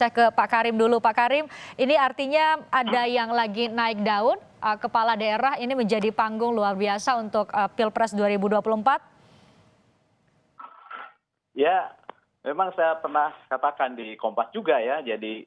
Saya ke Pak Karim dulu. Pak Karim, ini artinya ada yang lagi naik daun, kepala daerah ini menjadi panggung luar biasa untuk Pilpres 2024? Ya, memang saya pernah katakan di Kompas juga ya, jadi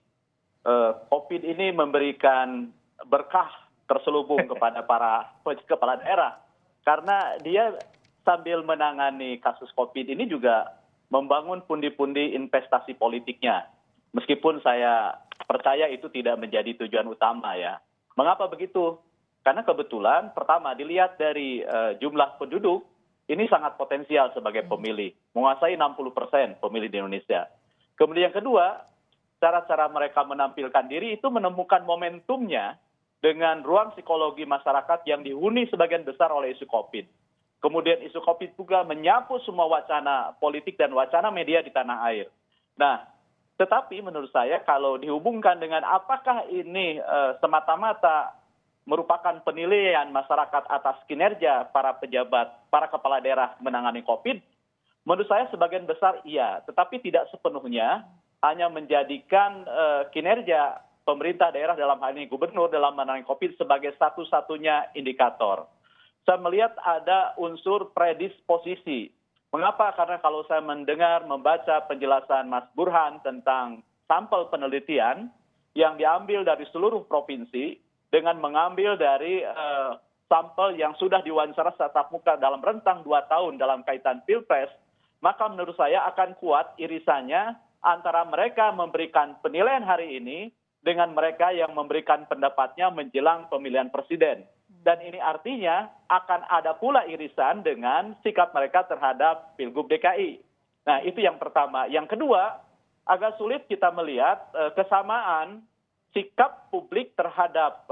COVID ini memberikan berkah terselubung kepada para kepala daerah. Karena dia sambil menangani kasus COVID ini juga membangun pundi-pundi investasi politiknya. Meskipun saya percaya itu tidak menjadi tujuan utama ya. Mengapa begitu? Karena kebetulan pertama dilihat dari jumlah penduduk, ini sangat potensial sebagai pemilih. Menguasai 60% pemilih di Indonesia. Kemudian yang kedua, cara-cara mereka menampilkan diri itu menemukan momentumnya dengan ruang psikologi masyarakat yang dihuni sebagian besar oleh isu COVID. Kemudian isu COVID juga menyapu semua wacana politik dan wacana media di tanah air. Nah, tetapi menurut saya kalau dihubungkan dengan apakah ini semata-mata merupakan penilaian masyarakat atas kinerja para pejabat, para kepala daerah menangani COVID, menurut saya sebagian besar iya, tetapi tidak sepenuhnya hanya menjadikan kinerja pemerintah daerah dalam hal ini gubernur dalam menangani COVID sebagai satu-satunya indikator. Saya melihat ada unsur predisposisi. Mengapa? Karena kalau saya mendengar, membaca penjelasan Mas Burhan tentang sampel penelitian yang diambil dari seluruh provinsi dengan mengambil dari sampel yang sudah diwawancara tatap muka dalam rentang 2 tahun dalam kaitan Pilpres, maka menurut saya akan kuat irisannya antara mereka memberikan penilaian hari ini dengan mereka yang memberikan pendapatnya menjelang pemilihan presiden. Dan ini artinya akan ada pula irisan dengan sikap mereka terhadap Pilgub DKI. Nah, itu yang pertama. Yang kedua, agak sulit kita melihat kesamaan sikap publik terhadap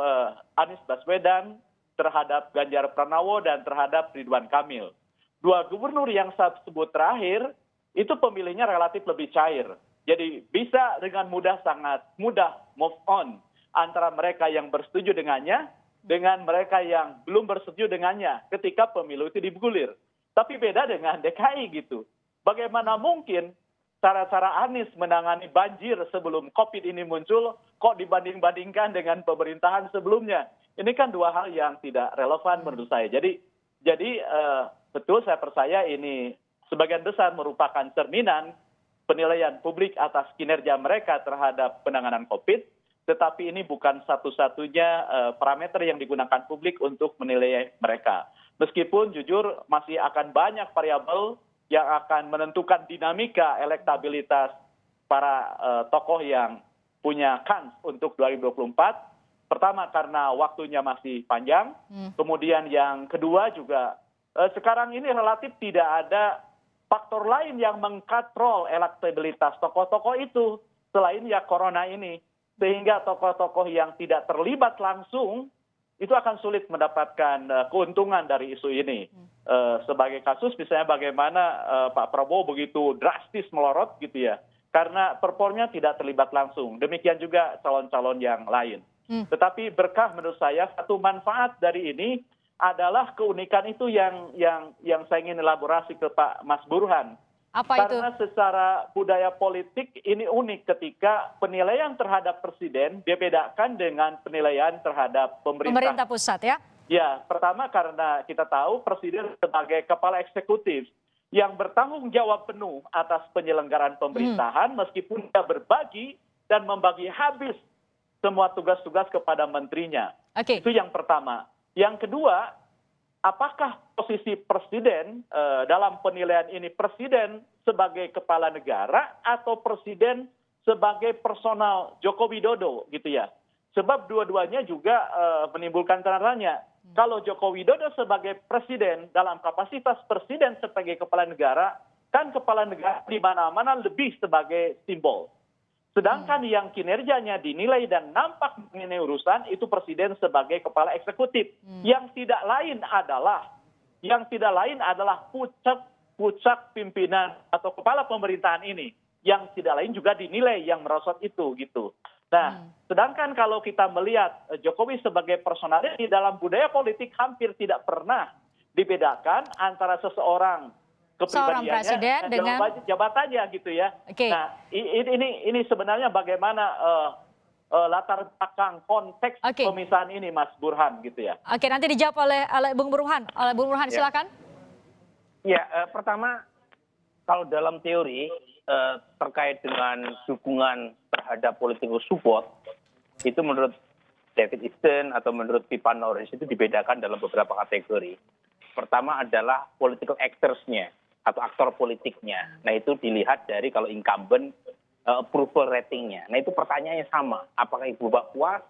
Anies Baswedan, terhadap Ganjar Pranowo, dan terhadap Ridwan Kamil. Dua gubernur yang saya sebut terakhir, itu pemilihnya relatif lebih cair. Jadi bisa dengan sangat mudah move on antara mereka yang bersetuju dengannya dengan mereka yang belum bersetuju dengannya ketika pemilu itu dibergulir. Tapi beda dengan DKI gitu. Bagaimana mungkin cara-cara Anies menangani banjir sebelum COVID ini muncul kok dibanding-bandingkan dengan pemerintahan sebelumnya? Ini kan dua hal yang tidak relevan menurut saya. Jadi betul saya percaya ini sebagian besar merupakan cerminan penilaian publik atas kinerja mereka terhadap penanganan COVID, tetapi ini bukan satu-satunya parameter yang digunakan publik untuk menilai mereka. Meskipun jujur masih akan banyak variabel yang akan menentukan dinamika elektabilitas para tokoh yang punya kans untuk 2024. Pertama karena waktunya masih panjang, kemudian yang kedua juga sekarang ini relatif tidak ada faktor lain yang mengkontrol elektabilitas tokoh-tokoh itu selain ya corona ini. Sehingga tokoh-tokoh yang tidak terlibat langsung itu akan sulit mendapatkan keuntungan dari isu ini. Sebagai kasus misalnya bagaimana Pak Prabowo begitu drastis melorot gitu ya. Karena performnya tidak terlibat langsung. Demikian juga calon-calon yang lain. Tetapi berkah menurut saya satu manfaat dari ini adalah keunikan itu yang saya ingin elaborasi ke Pak Mas Burhan. Apa itu? Karena secara budaya politik ini unik ketika penilaian terhadap presiden dibedakan dengan penilaian terhadap Pemerintah pusat ya? Ya, pertama karena kita tahu presiden sebagai kepala eksekutif yang bertanggung jawab penuh atas penyelenggaraan pemerintahan meskipun dia berbagi dan membagi habis semua tugas-tugas kepada menterinya. Itu yang pertama. Yang kedua, apakah posisi presiden dalam penilaian ini presiden sebagai kepala negara atau presiden sebagai personal Joko Widodo gitu ya. Sebab dua-duanya juga menimbulkan tanda tanya. Kalau Joko Widodo sebagai presiden dalam kapasitas presiden sebagai kepala negara, kan kepala negara di mana-mana lebih sebagai simbol. Sedangkan yang kinerjanya dinilai dan nampak mengenai urusan itu presiden sebagai kepala eksekutif. Yang tidak lain adalah puncak pimpinan atau kepala pemerintahan ini. Yang tidak lain juga dinilai yang merosot itu gitu. Nah, sedangkan kalau kita melihat Jokowi sebagai personality dalam budaya politik hampir tidak pernah dibedakan antara seseorang Seorang presiden dengan jabatannya gitu ya. Oke. Nah, ini sebenarnya bagaimana latar belakang konteks Oke. pemisahan ini, Mas Burhan, gitu ya. Oke, nanti dijawab oleh Bung Burhan. Ya. Silakan. Ya, pertama kalau dalam teori terkait dengan dukungan terhadap political support, itu menurut David Easton atau menurut Pipa Norris itu dibedakan dalam beberapa kategori. Pertama adalah political actors-nya atau aktor politiknya. Nah, itu dilihat dari kalau incumbent approval rating-nya. Nah, itu pertanyaannya sama. Apakah Ibu Mbak puas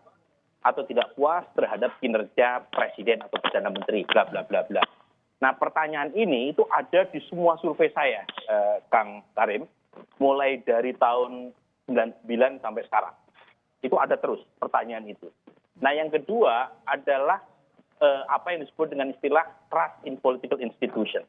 atau tidak puas terhadap kinerja presiden atau perdana menteri, bla bla bla bla. Nah, pertanyaan ini itu ada di semua survei saya, Kang Karim, mulai dari tahun 99 sampai sekarang. Itu ada terus pertanyaan itu. Nah, yang kedua adalah apa yang disebut dengan istilah trust in political institution.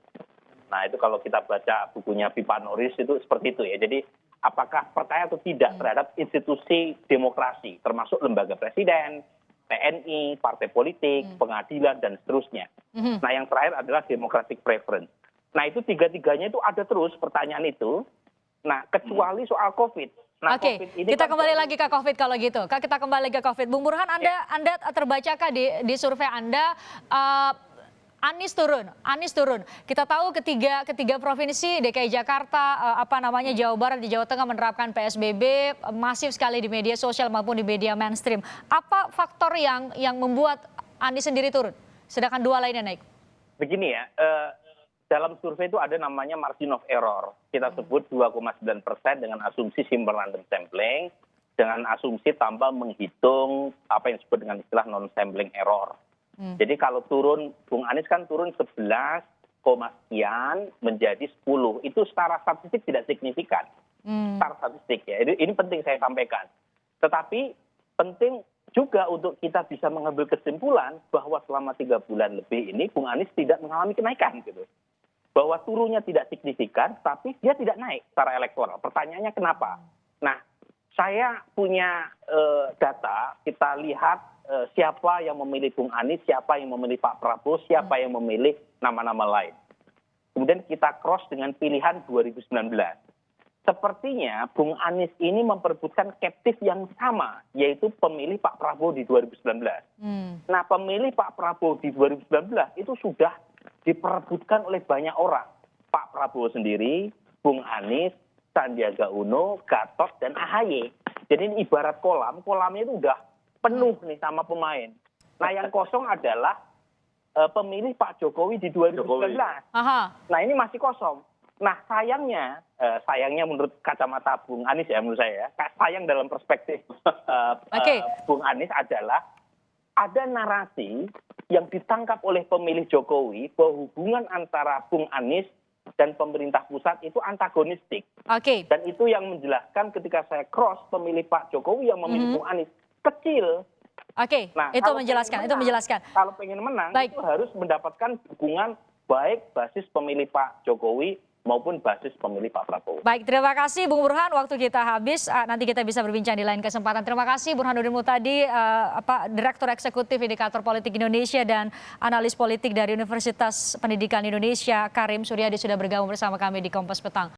Nah, itu kalau kita baca bukunya Pipa Norris itu seperti itu ya. Jadi, apakah percaya atau tidak terhadap institusi demokrasi, termasuk lembaga presiden, TNI, partai politik, pengadilan, dan seterusnya. Nah, yang terakhir adalah democratic preference. Nah, itu tiga-tiganya itu ada terus pertanyaan itu. Nah, kecuali soal COVID. Nah, Oke, COVID ini kita kan kembali lagi ke COVID kalau gitu. Kak, kita kembali ke COVID. Bung Burhan, Anda terbacakah di survei Anda Anies turun. Kita tahu ketiga provinsi DKI Jakarta, Jawa Barat, di Jawa Tengah menerapkan PSBB masif sekali di media sosial maupun di media mainstream. Apa faktor yang membuat Anies sendiri turun, sedangkan dua lainnya naik? Begini ya, dalam survei itu ada namanya margin of error. Kita sebut 2,9% dengan asumsi simple random sampling, dengan asumsi tanpa menghitung apa yang disebut dengan istilah non-sampling error. Jadi kalau turun, Bung Anies kan turun 11, sekian menjadi 10. Itu secara statistik tidak signifikan. Secara statistik ya. Ini penting saya sampaikan. Tetapi penting juga untuk kita bisa mengambil kesimpulan bahwa selama 3 bulan lebih ini Bung Anies tidak mengalami kenaikan gitu. Bahwa turunnya tidak signifikan, tapi dia tidak naik secara elektoral. Pertanyaannya kenapa? Nah, saya punya data, kita lihat siapa yang memilih Bung Anies, siapa yang memilih Pak Prabowo, siapa yang memilih nama-nama lain. Kemudian kita cross dengan pilihan 2019. Sepertinya Bung Anies ini memperebutkan captive yang sama, yaitu pemilih Pak Prabowo di 2019. Nah, pemilih Pak Prabowo di 2019 itu sudah diperebutkan oleh banyak orang. Pak Prabowo sendiri, Bung Anies, Sandiaga Uno, Gatot, dan AHY. Jadi ini ibarat kolamnya itu udah penuh nih sama pemain. Nah, yang kosong adalah pemilih Pak Jokowi di 2019. Nah, ini masih kosong. Nah, sayangnya menurut kacamata Bung Anies ya, menurut saya, sayang dalam perspektif Bung Anies adalah ada narasi yang ditangkap oleh pemilih Jokowi bahwa hubungan antara Bung Anies dan pemerintah pusat itu antagonistik. Dan itu yang menjelaskan ketika saya cross pemilih Pak Jokowi yang memilih Bung Anies kecil. Nah, itu menjelaskan. Kalau pengen menang, itu harus mendapatkan dukungan baik basis pemilih Pak Jokowi maupun basis pemilih Pak Prabowo. Baik, terima kasih Bung Burhan. Waktu kita habis, nanti kita bisa berbincang di lain kesempatan. Terima kasih Burhanuddin Muhtadi, Direktur Eksekutif Indikator Politik Indonesia dan analis politik dari Universitas Pendidikan Indonesia, Karim Suryadi, sudah bergabung bersama kami di Kompas Petang.